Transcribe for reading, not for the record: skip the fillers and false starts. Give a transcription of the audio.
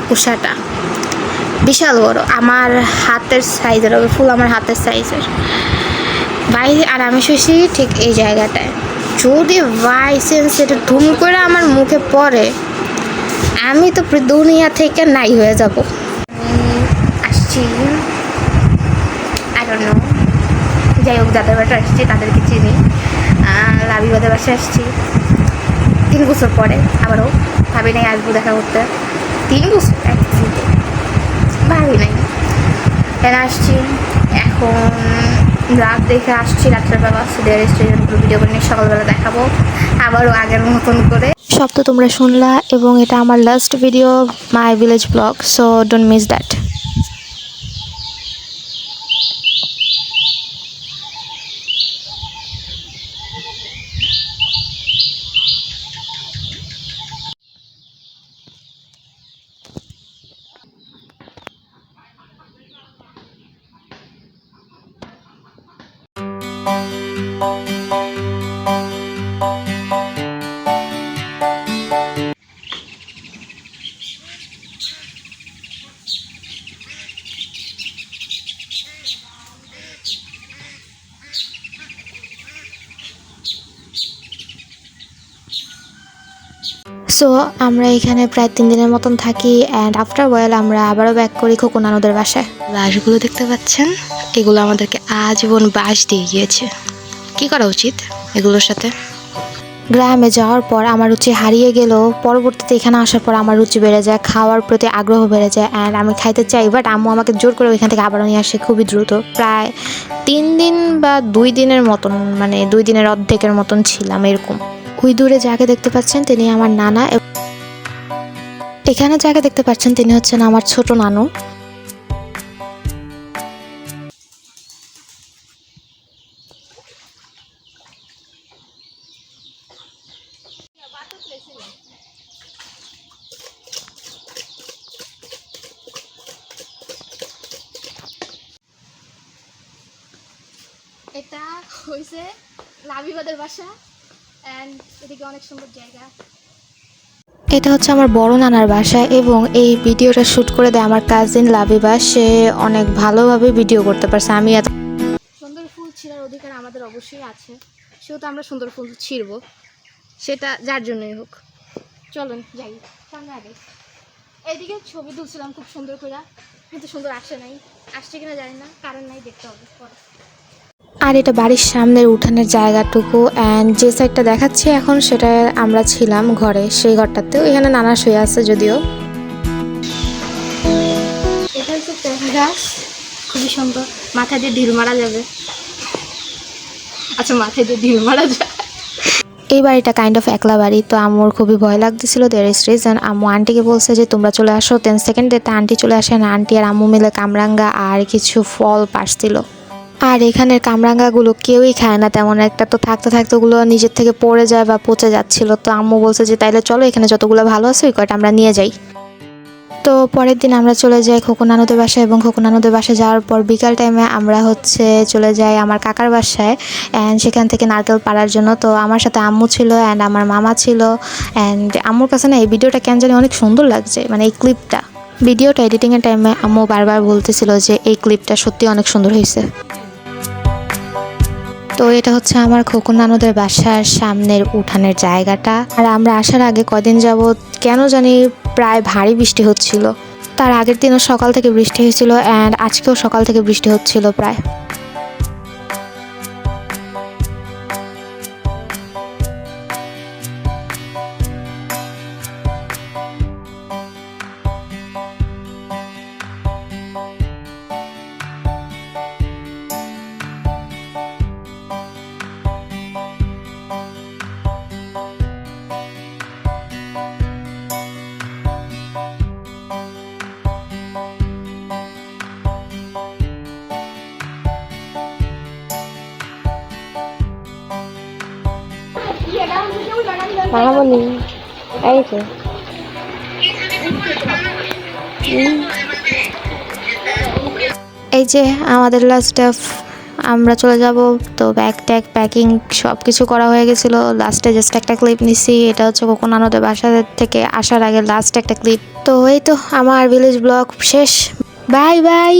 মাকুসাটা বিশাল বড়, আমার হাতের সাইজের হবে, ফুল আমার হাতের সাইজের বাইরে। আর আমি শুয়েছি ঠিক এই জায়গাটায়। যদি বাই চান্স এটা ধুম করে আমার মুখে পড়ে, আমি তো দুনিয়া থেকে নাই হয়ে যাব। আসছি, আই ডোন্ট নো, যাই হোক যাদের বাসায় আসছি তাদেরকে চিনি। লাবিবাদের বাসায় আসছি 3 বছর পরে, আবারও ভাবি নাই আসবো দেখা করতে। 3 বছর ভাবি নাই, এখানে আসছি। এখন রাত দেখে আসছি, রাত্রেবেলা সুদের রেস্টুরেন্টগুলো ভিডিও করে নিয়ে সকালবেলা দেখাবো আবারও আগের মতন করে। সব তো তোমরা শুনলা, এবং এটা আমার last video my village blog, so don't miss that. So আমরা এখানে প্রায় 3 দিনের মতন থাকি, অ্যান্ড আফটার ওয়াইল আমরা আবারও ব্যাক করি খোকন নানুদের বাসায়। বাঁশগুলো দেখতে পাচ্ছেন, এগুলো আমাদেরকে আজীবন বাঁশ দিয়ে গিয়েছে। কি করা উচিত এগুলোর সাথে? গ্রামে যাওয়ার পর আমার রুচি হারিয়ে গেলেও পরবর্তীতে এখানে আসার পর আমার রুচি বেড়ে যায়, খাওয়ার প্রতি আগ্রহ বেড়ে যায়, অ্যান্ড আমি খাইতে চাই, বাট আম্মু আমাকে জোর করে ওইখান থেকে আবারও নিয়ে আসে খুবই দ্রুত। প্রায় 3 দিন বা 2 দিনের মতন, মানে 2 দিনের অর্ধেকের মতন ছিলাম এরকম। ওই দূরে যাকে দেখতে পাচ্ছেন তিনি আমার নানা, এখানে যাকে দেখতে পাচ্ছেন তিনি হচ্ছেন আমার ছোট নানু। এটা হয়েছে লাবিবাদের বাসা, এন্ড এদিকে অনেক সুন্দর জায়গা। এটা হচ্ছে আমার বড় নানার বাসা, এবং এই ভিডিওটা শ্যুট করে দেয় আমার কাজিন লাবিবা। সে অনেক ভালোভাবে ভিডিও করতে পারছে। আমি এত সুন্দর ফুল ছিঁড়ার অধিকার আমাদের অবশ্যই আছে, সেহেতু আমরা সুন্দর ফুল ছিঁড়ব, সেটা যার জন্যই হোক। চলুন যাই সামনে আগে। এইদিকে ছবি তুলছিলাম খুব সুন্দর করে, কিন্তু সুন্দর আসে নাই, আসছে কিনা জানি না, কারণ নাই, দেখতে হবে পরে। আর এটা বাড়ির সামনের উঠানের জায়গাটুকু, অ্যান্ড যে সাইডটা দেখাচ্ছি এখন সেটা আমরা ছিলাম ঘরে, সেই ঘরটাতেও এখানে নানা শুয়ে আছে যদিও। এটা হচ্ছে পেঁপে গাছ, খুবই সুন্দর, মাথায় দিয়ে ঢিল মারা যাবে। আচ্ছা, মাথায় দিয়ে ঢিল মারা যায়। এই বাড়িটা কাইন্ড অফ একলা বাড়ি, তো আম্মুর খুবই ভয় লাগতেছিল। দেয়ার ইজ রিজন, আম্মু আন্টিকে বলছে যে তোমরা চলে আসো 10 সেকেন্ডে। তা আন্টি চলে আসে না, আন্টি আর আম্মু মিলে কামরাঙ্গা আর কিছু ফল পাড়ছিল। আর এখানের কামরাঙ্গাগুলো কেউই খায় না তেমন একটা, তো থাকতে থাকতে ওগুলো নিজের থেকে পড়ে যায় বা পচে যাচ্ছিল। তো আম্মু বলছে যে তাইলে চলো এখানে যতগুলো ভালো আছে ওই কয়টা আমরা নিয়ে যাই। তো পরের দিন আমরা চলে যাই খোকন নানুদের বাসায়, এবং খোকন নানুদের বাসায় যাওয়ার পর বিকাল টাইমে আমরা চলে যাই আমার কাকার বাসায়, অ্যান্ড সেখান থেকে নারকেল পাড়ার জন্য। তো আমার সাথে আম্মু ছিল, অ্যান্ড আমার মামা ছিল, অ্যান্ড আম্মুর কাছে না এই ভিডিওটা কেন জানি অনেক সুন্দর লাগছে, মানে এই ক্লিপটা। ভিডিওটা এডিটিংয়ের টাইমে আম্মু বারবার বলতেছিল যে এই ক্লিপটা সত্যি অনেক সুন্দর হয়েছে। তো এটা হচ্ছে আমার খোকন নানুদের বাসার সামনের উঠানের জায়গাটা। আর আমরা আসার আগে কদিন যাবত কেন জানি প্রায় ভারী বৃষ্টি হচ্ছিল। তার আগের দিনও সকাল থেকে বৃষ্টি হয়েছিল, অ্যান্ড আজকেও সকাল থেকে বৃষ্টি হচ্ছিল প্রায়। মামনি এই যে আমাদের লাস্ট আমরা চলে যাব। তো ব্যাগ ট্যাগ প্যাকিং সব কিছু করা হয়ে গেছিলো। লাস্টে জাস্ট একটা ক্লিপ নিছি, এটা হচ্ছে কোকোনানদের বাসা থেকে আসার আগে লাস্ট একটা ক্লিপ। তো এই তো আমার ভিলেজ ব্লগ শেষ। Bye bye.